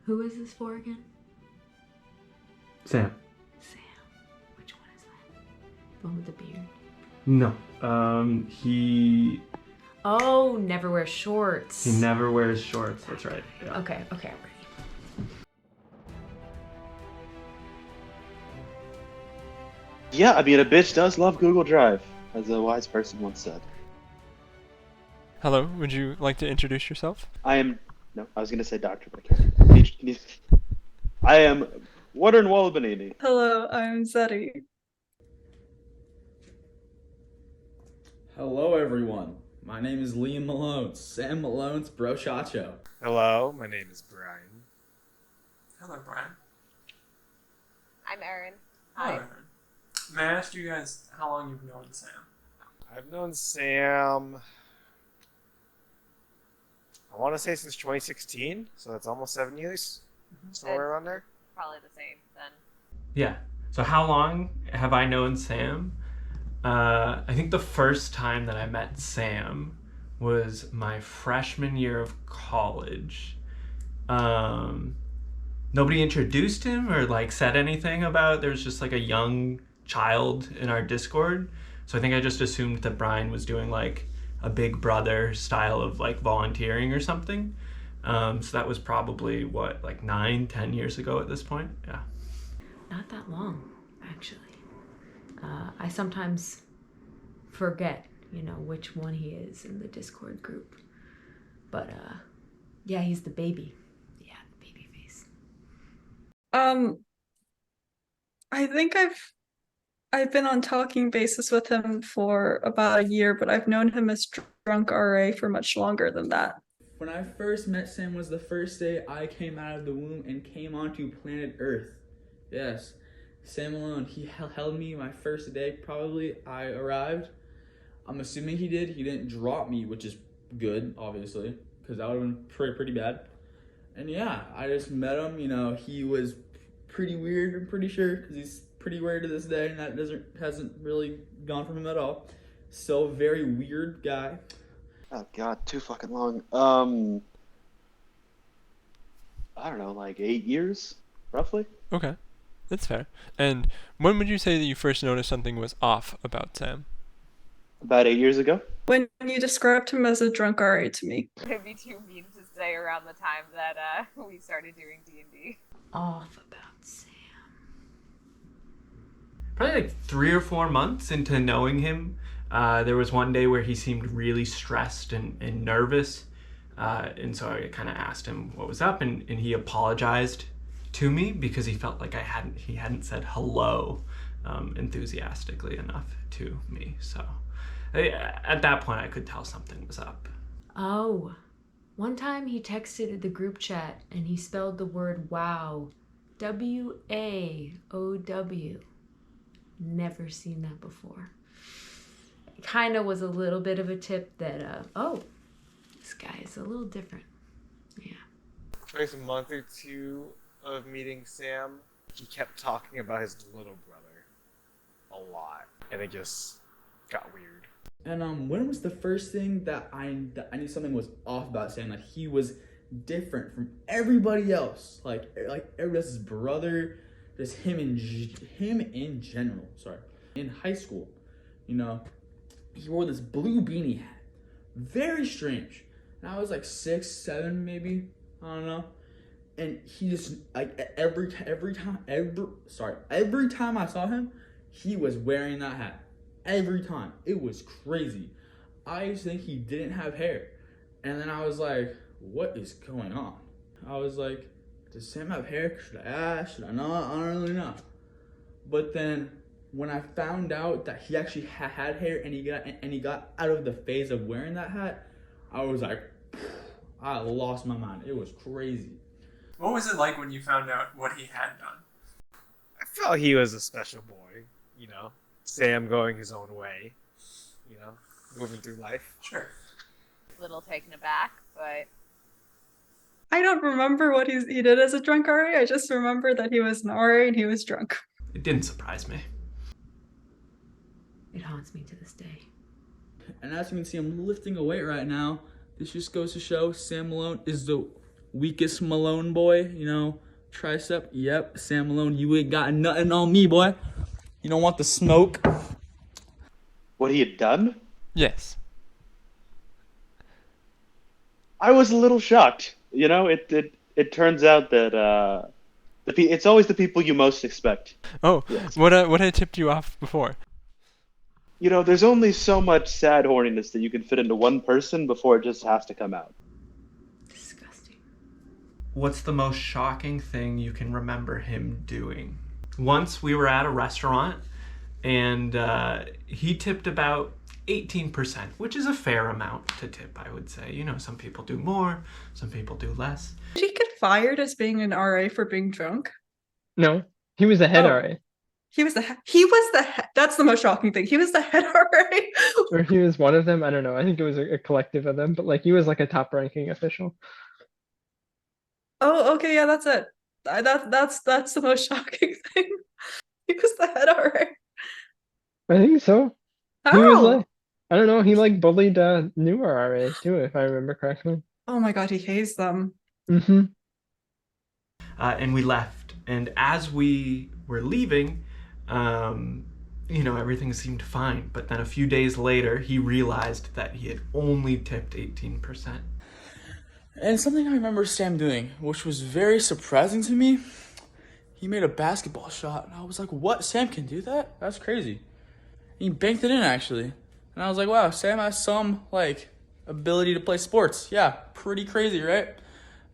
Who is this for again? Sam. Sam. Which one is that? The one with the beard? No. He Oh, never wears shorts. He never wears shorts. That's right. Yeah. Okay, I'm ready. Yeah, I mean, a bitch does love Google Drive, as a wise person once said. Hello, would you like to introduce yourself? I was gonna say doctor, but I am Warden Wallabanini. Hello, I'm Zeddy. Hello, everyone. My name is Liam Malone, Sam Malone's brochacho. Hello, my name is Brian. Hello, Brian. I'm Erin. Hello, Hi. Erin. May I ask you guys how long you've known Sam? I've known Sam, I want to say since 2016, so that's almost 7 years, somewhere around there. Probably the same then. Yeah. So how long have I known Sam? I think the first time that I met Sam was my freshman year of college. Nobody introduced him or like said anything about, there was just like a young child in our Discord. So I think I just assumed that Brian was doing like a Big Brother style of like volunteering or something. So that was probably what, like 9-10 years ago at this point. Yeah. Not that long, actually. I sometimes forget, which one he is in the Discord group. But yeah, he's the baby. Yeah, baby face. I think I've been on talking basis with him for about a year, but I've known him as Drunk RA for much longer than that. When I first met Sam was the first day I came out of the womb and came onto planet Earth. Yes, Sam Malone, he held me my first day, probably. I arrived. I'm assuming he did. He didn't drop me, which is good, obviously, because that would have been pretty bad. And yeah, I just met him. He was pretty weird, I'm pretty sure, because he's pretty weird to this day, and that hasn't really gone from him at all. So very weird guy. Oh god, too fucking long. I don't know, like 8 years, roughly? Okay, that's fair. And when would you say that you first noticed something was off about Sam? About 8 years ago. When you described him as a drunk RA to me. It'd be too mean to say around the time that we started doing D&D. Off about Sam. Probably like 3 or 4 months into knowing him, there was one day where he seemed really stressed and nervous. And so I kind of asked him what was up, and he apologized to me because he felt like he hadn't said hello enthusiastically enough to me. So at that point I could tell something was up. Oh, one time he texted the group chat and he spelled the word wow. W-A-O-W. Never seen that before. It kind of was a little bit of a tip that, this guy is a little different. Yeah. First month or two of meeting Sam, he kept talking about his little brother a lot, and it just got weird. And when was the first thing that I knew something was off about Sam? That he was different from everybody else. Like everybody else's brother, just him in general. Sorry, in high school, he wore this blue beanie hat. Very strange. And I was like 6, 7 maybe. I don't know. And he just like every time I saw him, he was wearing that hat. Every time. It was crazy. I used to think he didn't have hair. And then I was like, what is going on? I was like, does Sam have hair? Should I ask? Should I not? I don't really know. But then when I found out that he actually had hair and he got out of the phase of wearing that hat, I was like, I lost my mind. It was crazy. What was it like when you found out what he had done? I felt he was a special boy, Sam going his own way, moving through life. Sure. A little taken aback, but I don't remember what he did as a drunk RA. I just remember that he was an RA and he was drunk. It didn't surprise me. It haunts me to this day. And as you can see, I'm lifting a weight right now. This just goes to show Sam Malone is the weakest Malone boy, tricep. Yep, Sam Malone, you ain't got nothing on me, boy. You don't want the smoke. What he had done? Yes. I was a little shocked. It turns out that it's always the people you most expect. Oh, Yes. what had tipped you off before? There's only so much sad horniness that you can fit into one person before it just has to come out. Disgusting. What's the most shocking thing you can remember him doing? Once we were at a restaurant, and he tipped about 18%, which is a fair amount to tip, I would say. Some people do more, some people do less. Did he get fired as being an RA for being drunk? No, he was the head Oh. RA. He was the head. That's the most shocking thing. He was the head RA. Or he was one of them. I don't know. I think it was a collective of them, but like he was like a top ranking official. Oh, okay, yeah, that's it. That's the most shocking thing. He was the head RA. I think so. How? He was like, I don't know, he like bullied newer RAs too, if I remember correctly. Oh my god, he hates them. Mm-hmm. And we left. And as we were leaving, everything seemed fine. But then a few days later, he realized that he had only tipped 18%. And something I remember Sam doing, which was very surprising to me, he made a basketball shot. And I was like, what? Sam can do that? That's crazy. He banked it in, actually. And I was like, wow, Sam has some, ability to play sports. Yeah, pretty crazy, right?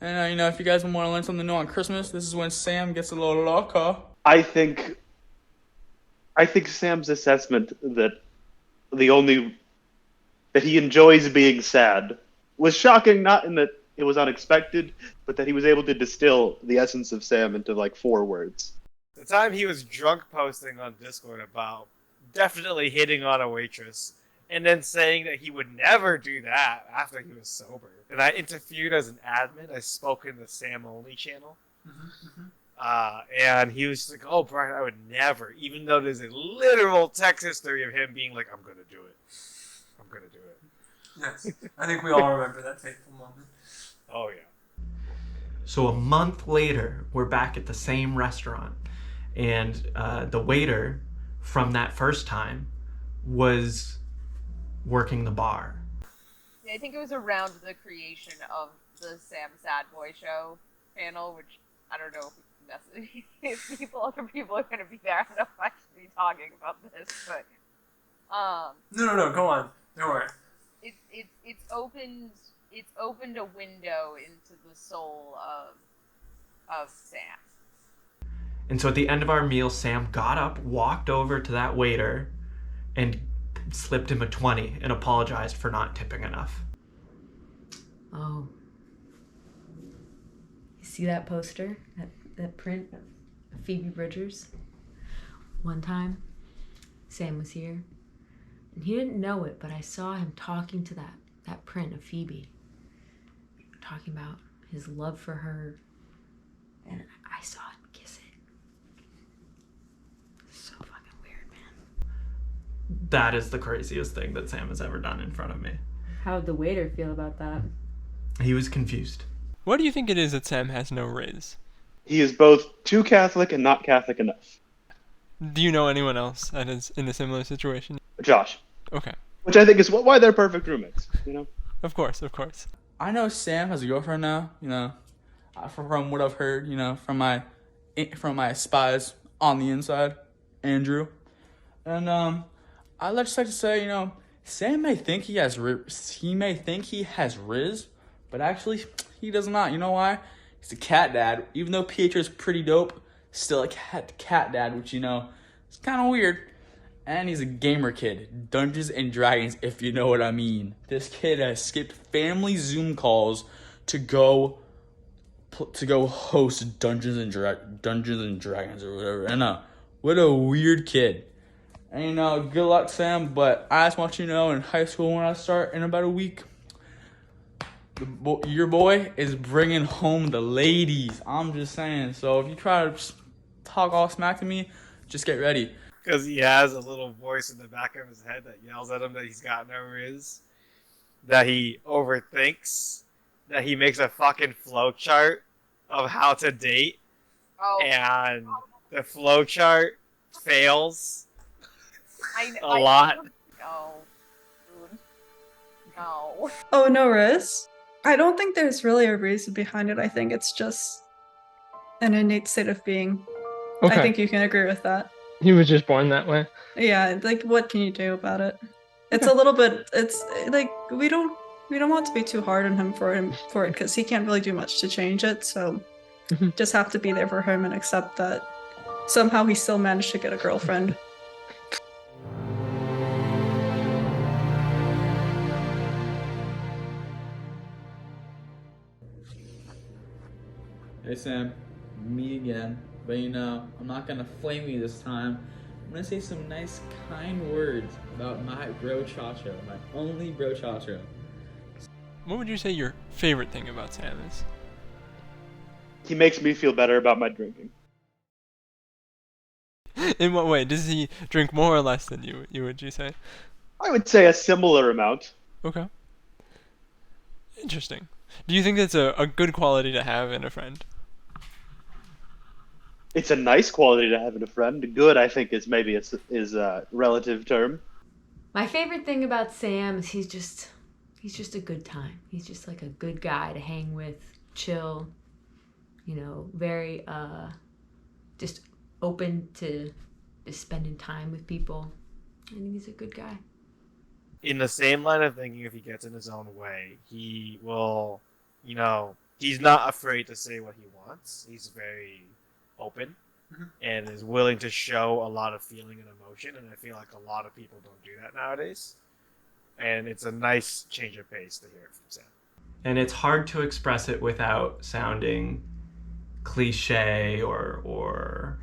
And, if you guys want to learn something new on Christmas, this is when Sam gets a little loco. I think Sam's assessment that he enjoys being sad was shocking, not in that it was unexpected, but that he was able to distill the essence of Sam into 4 words. The time he was drunk posting on Discord about definitely hitting on a waitress, and then saying that he would never do that after he was sober. And I interviewed as an admin. I spoke in the Sam Only channel. And he was just like, oh, Brian, I would never. Even though there's a literal text history of him being like, I'm going to do it. I'm going to do it. Yes. I think we all remember that fateful moment. Oh, yeah. So a month later, we're back at the same restaurant. And the waiter from that first time was working the bar. Yeah, I think it was around the creation of the Sam Sad Boy Show panel, which I don't know if other people are going to be there. I don't know if I should be talking about this, but No, go on. Don't worry. It's opened a window into the soul of Sam. And so at the end of our meal, Sam got up, walked over to that waiter, and slipped him a 20 and apologized for not tipping enough. Oh. You see that poster? That print of Phoebe Bridgers? One time, Sam was here, and he didn't know it, but I saw him talking to that print of Phoebe. Talking about his love for her, and I saw him kiss it. So fucking weird, man. That is the craziest thing that Sam has ever done in front of me. How'd the waiter feel about that? He was confused. What do you think it is that Sam has no riz? He is both too Catholic and not Catholic enough. Do you know anyone else that is in a similar situation? Josh. Okay. Which I think is why they're perfect roommates, Of course. I know Sam has a girlfriend now, from what I've heard, from my spies on the inside, Andrew. And I'd just like to say, Sam may think he has riz, but actually he does not. You know why? He's a cat dad. Even though Pietro's pretty dope, still a cat dad, which it's kind of weird. And he's a gamer kid. Dungeons and Dragons, if you know what I mean. This kid has skipped family Zoom calls to go host Dungeons and Dragons or whatever. And what a weird kid. And good luck, Sam. But I just want you to know, in high school when I start in about a week, your boy is bringing home the ladies. I'm just saying. So if you try to talk all smack to me, just get ready. Because he has a little voice in the back of his head that yells at him that he's got no riz, that he overthinks, that he makes a fucking flow chart of how to date, and the flow chart fails a lot. No. Dude. No. Oh no, Riz. I don't think there's really a reason behind it. I think it's just an innate state of being. Okay. I think you can agree with that. He was just born that way. Yeah, like what can you do about it? It's a little bit. It's like we don't want to be too hard on him for it because he can't really do much to change it. So just have to be there for him and accept that somehow he still managed to get a girlfriend. Hey Sam, me again. But you know, I'm not gonna flame you this time. I'm gonna say some nice, kind words about my bro Chacho, my only bro Chacho. What would you say your favorite thing about Sam is? He makes me feel better about my drinking. In what way? Does he drink more or less than you would you say? I would say a similar amount. Okay. Interesting. Do you think that's a good quality to have in a friend? It's a nice quality to have in a friend. Good, I think, is maybe a relative term. My favorite thing about Sam is he's just a good time. He's just like a good guy to hang with, chill, you know, very just open to just spending time with people. I think he's a good guy. In the same line of thinking, if he gets in his own way, he will, you know, he's not afraid to say what he wants. He's very open and is willing to show a lot of feeling and emotion, and I feel like a lot of people don't do that nowadays. And it's a nice change of pace to hear it from Sam. And it's hard to express it without sounding cliche or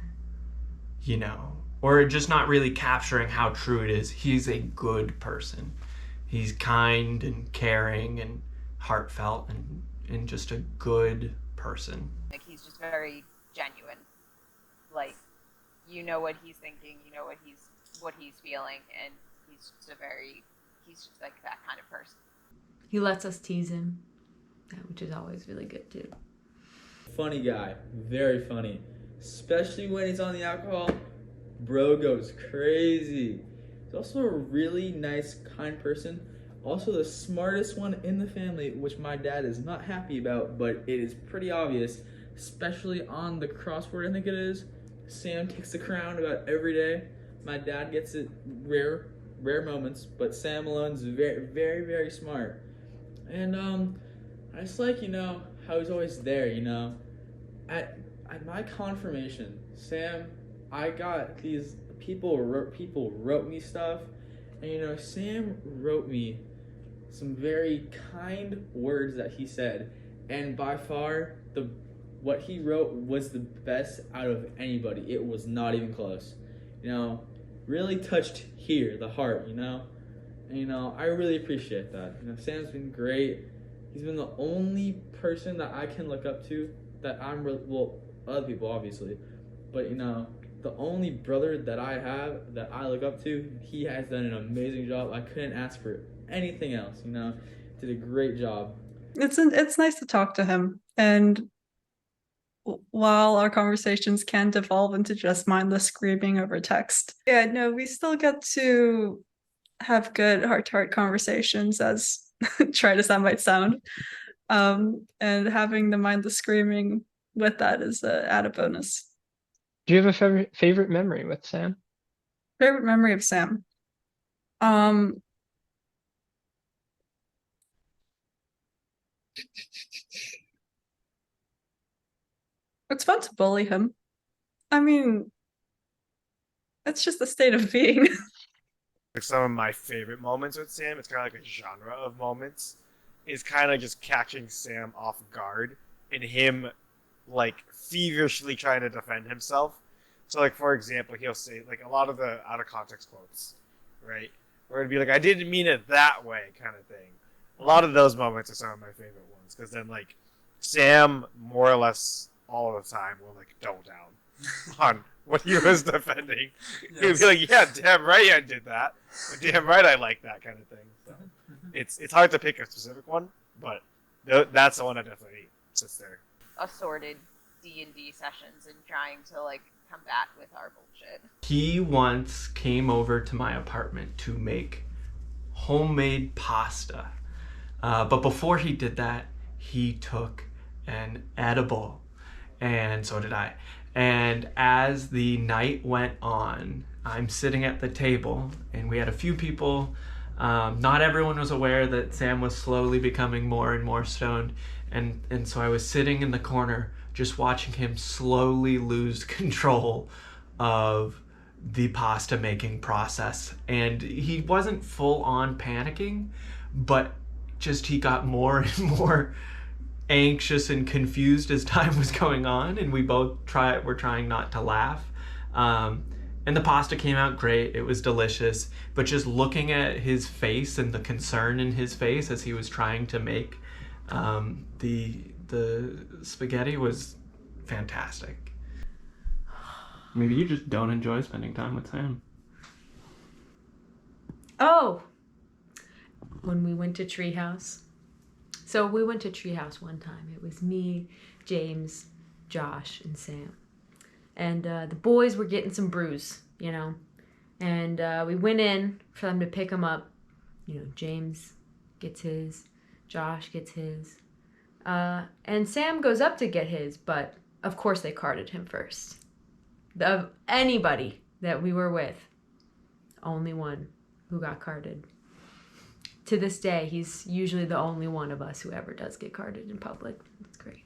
you know, or just not really capturing how true it is. He's a good person. He's kind and caring and heartfelt and just a good person. Like, he's just very genuine. Like, you know what he's thinking, you know what he's feeling, and he's just like that kind of person. He lets us tease him, which is always really good too. Funny guy, very funny. Especially when he's on the alcohol, bro goes crazy. He's also a really nice, kind person. Also the smartest one in the family, which my dad is not happy about, but it is pretty obvious, especially on the crossword, I think it is. Sam takes the crown about every day. My dad gets it rare moments, but Sam Malone's very, very, very smart. And I just like, you know, how he's always there, you know. At my confirmation, Sam, I got these people wrote me stuff, and you know, Sam wrote me some very kind words that he said, and by far what he wrote was the best out of anybody. It was not even close. You know, really touched here, the heart, you know? And you know, I really appreciate that. You know, Sam's been great. He's been the only person that I can look up to that well, other people obviously, but you know, the only brother that I have that I look up to, he has done an amazing job. I couldn't ask for anything else, you know? Did a great job. It's nice to talk to him, and while our conversations can devolve into just mindless screaming over text, yeah, no, we still get to have good heart-to-heart conversations, as tried as that might sound. And having the mindless screaming with that is an added bonus. Do you have a favorite memory with Sam? Favorite memory of Sam? It's fun to bully him. I mean, it's just a state of being. Like, some of my favorite moments with Sam, it's kind of like a genre of moments, is kind of just catching Sam off guard and him, like, feverishly trying to defend himself. So, like, for example, he'll say, like, a lot of the out-of-context quotes, right? Where it'd be like, I didn't mean it that way, kind of thing. A lot of those moments are some of my favorite ones, because then, like, Sam, more or less all the time, will, like, double down on what he was defending. He'd be like, yeah, damn right I did that. Or, damn right I like that kind of thing. So it's hard to pick a specific one, but That's the one that definitely sits there. Assorted D&D sessions and trying to like combat with our bullshit. He once came over to my apartment to make homemade pasta. But before he did that, he took an edible, and so did I. And as the night went on, I'm sitting at the table, and we had a few people. Not everyone was aware that Sam was slowly becoming more and more stoned, and so I was sitting in the corner just watching him slowly lose control of the pasta making process. And he wasn't full on panicking, but just he got more and more anxious and confused as time was going on, and we both were trying not to laugh. And the pasta came out great. It was delicious, but just looking at his face and the concern in his face as he was trying to make the spaghetti was fantastic. Maybe you just don't enjoy spending time with Sam. Oh, when we went to Treehouse. So we went to Treehouse one time. It was me, James, Josh, and Sam. And the boys were getting some brews, you know. And we went in for them to pick them up. You know, James gets his, Josh gets his. And Sam goes up to get his, but of course they carded him first. Of anybody that we were with, only one who got carded. To this day, he's usually the only one of us who ever does get carded in public. That's great.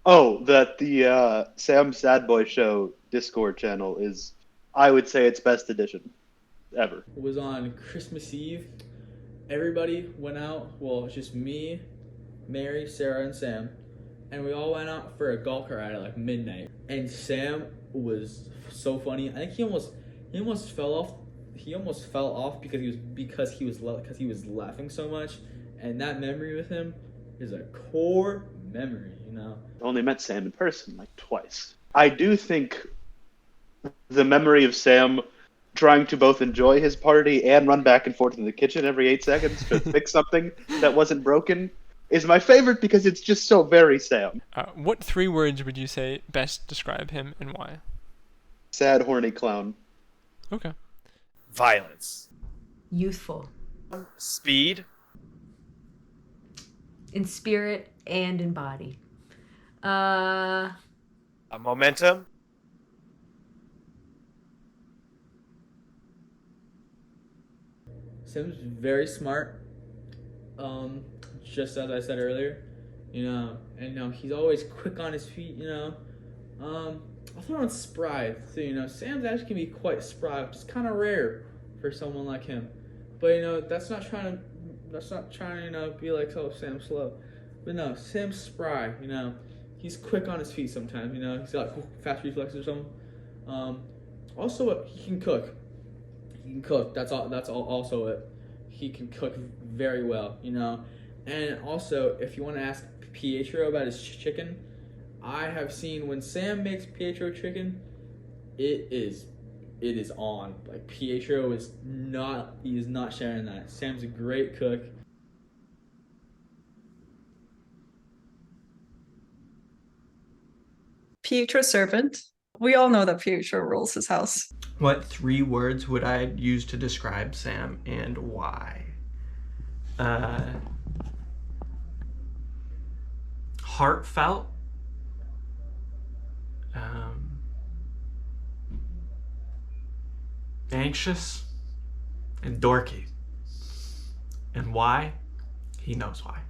Oh, that the Sam Sad Boy Show Discord channel is, I would say, its best edition ever. It was on Christmas Eve. Everybody went out. Well, it's just me, Mary, Sarah, and Sam. And we all went out for a golf cart ride at like midnight. And Sam was so funny. I think he almost fell off. He almost fell off because he was laughing so much. And that memory with him is a core memory, you know. Only met Sam in person like twice. I do think the memory of Sam trying to both enjoy his party and run back and forth in the kitchen every 8 seconds to fix something that wasn't broken is my favorite because it's just so very Sam. What 3 words would you say best describe him and why? Sad, horny clown. Okay. Violence. Youthful. Speed. In spirit and in body. Momentum. Sam's very smart. Just as I said earlier, you know, and he's always quick on his feet, you know. I'll throw in spry. So, you know, Sam's actually can be quite spry, which is kind of rare for someone like him. But, you know, that's not trying to, you know, be like, oh, Sam's slow. But no, Sam's spry, you know. He's quick on his feet sometimes, you know. He's got fast reflexes or something. Also, he can cook. He can cook. That's all. Also, it. He can cook very well, you know. And also, if you want to ask Pietro about his chicken, I have seen when Sam makes Pietro chicken, it is on. Like Pietro is not sharing that. Sam's a great cook. Pietro servant. We all know that Pietro rules his house. What 3 words would I use to describe Sam and why? Heartfelt. Anxious. And dorky. And why? He knows why.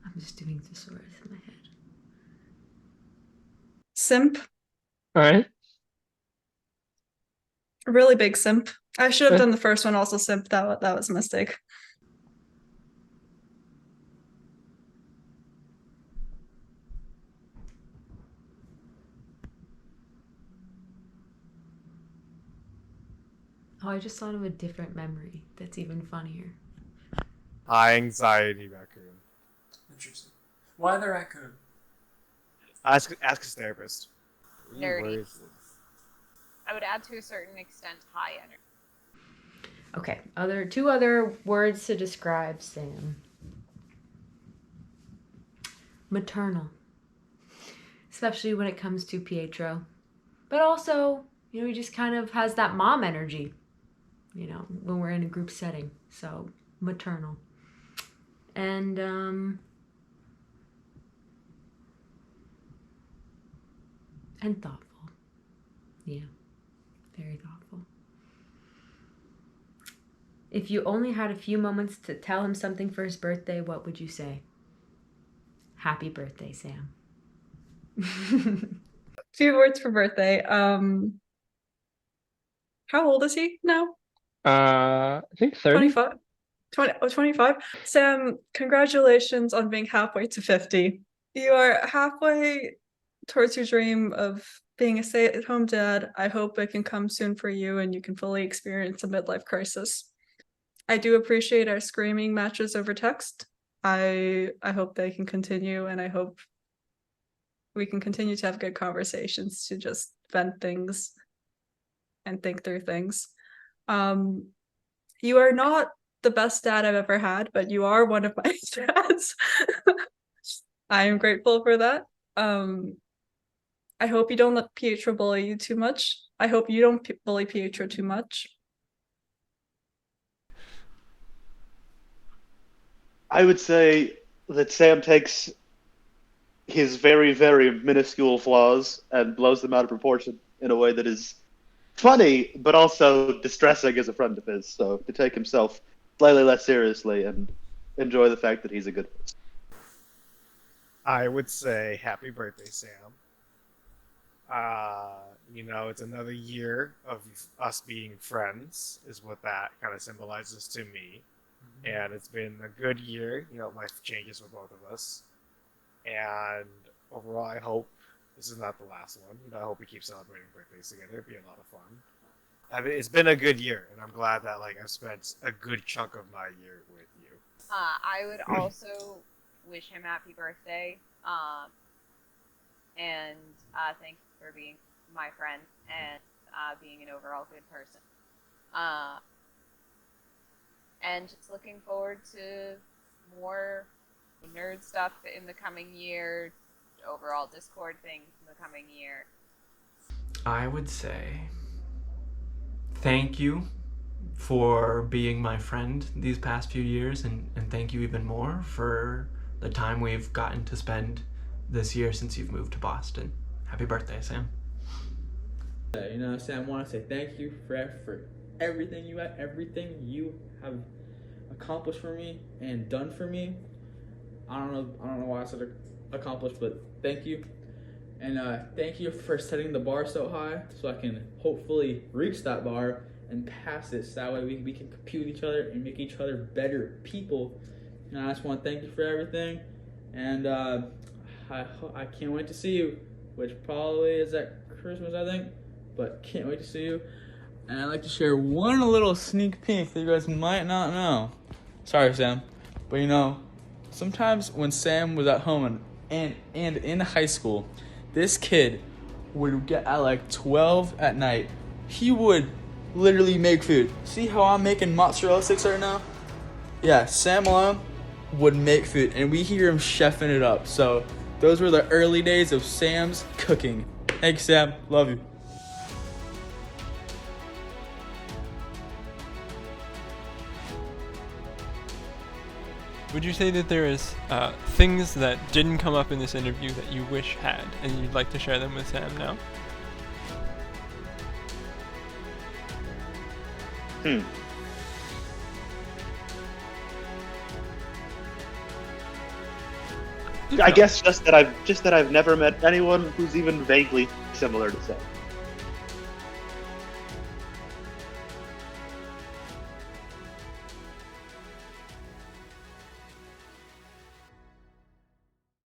I'm just doing thesaurus in my head. Simp. All right. A really big simp. I should have done the first one also simp. That was a mistake. Oh, I just thought of a different memory that's even funnier. High anxiety raccoon. Interesting. Why the raccoon? Ask his therapist. Nerdy. I would add to a certain extent high energy. Okay, 2 other words to describe Sam. maternal, especially when it comes to Pietro. But also, he just kind of has that mom energy, when we're in a group setting. So, maternal. And, and thoughtful. Yeah, very thoughtful. If you only had a few moments to tell him something for his birthday, what would you say? Happy birthday, Sam. Few words for birthday. How old is he now? I think 30. 25? 25? Sam, congratulations on being halfway to 50. You are halfway towards your dream of being a stay-at-home dad. I hope it can come soon for you and you can fully experience a midlife crisis. I do appreciate our screaming matches over text. I hope they can continue, and I hope we can continue to have good conversations to just vent things and think through things. You are not the best dad I've ever had, but you are one of my dads. I am grateful for that. I hope you don't let Pietro bully you too much. I hope you don't bully Pietro too much. I would say that Sam takes his very, very minuscule flaws and blows them out of proportion in a way that is funny, but also distressing as a friend of his. So to take himself slightly less seriously and enjoy the fact that he's a good person. I would say happy birthday, Sam. It's another year of us being friends, is what that kind of symbolizes to me. And it's been a good year. Life changes for both of us. And overall, I hope this is not the last one. I hope we keep celebrating birthdays together. It'd be a lot of fun. I mean, it's been a good year, and I'm glad that I've spent a good chunk of my year with you. I would also wish him happy birthday. And thank you for being my friend and being an overall good person. And just looking forward to more nerd stuff in the coming year, overall Discord things in the coming year. I would say thank you for being my friend these past few years, and thank you even more for the time we've gotten to spend this year since you've moved to Boston. Happy birthday, Sam. Sam, I want to say thank you for everything you have accomplished for me and done for me. I don't know why I said accomplished, but thank you. And thank you for setting the bar so high so I can hopefully reach that bar and pass it, so that way we can compete with each other and make each other better people. And I just want to thank you for everything. And I can't wait to see you, which probably is at Christmas, I think. But can't wait to see you. And I'd like to share one little sneak peek that you guys might not know. Sorry, Sam. But sometimes when Sam was at home and in high school, this kid would get at 12 at night. He would literally make food. See how I'm making mozzarella sticks right now? Yeah, Sam Malone would make food, and we hear him chefing it up. So those were the early days of Sam's cooking. Thanks, Sam. Love you. Would you say that there is things that didn't come up in this interview that you wish had, and you'd like to share them with Sam now? I guess just that I've never met anyone who's even vaguely similar to Sam.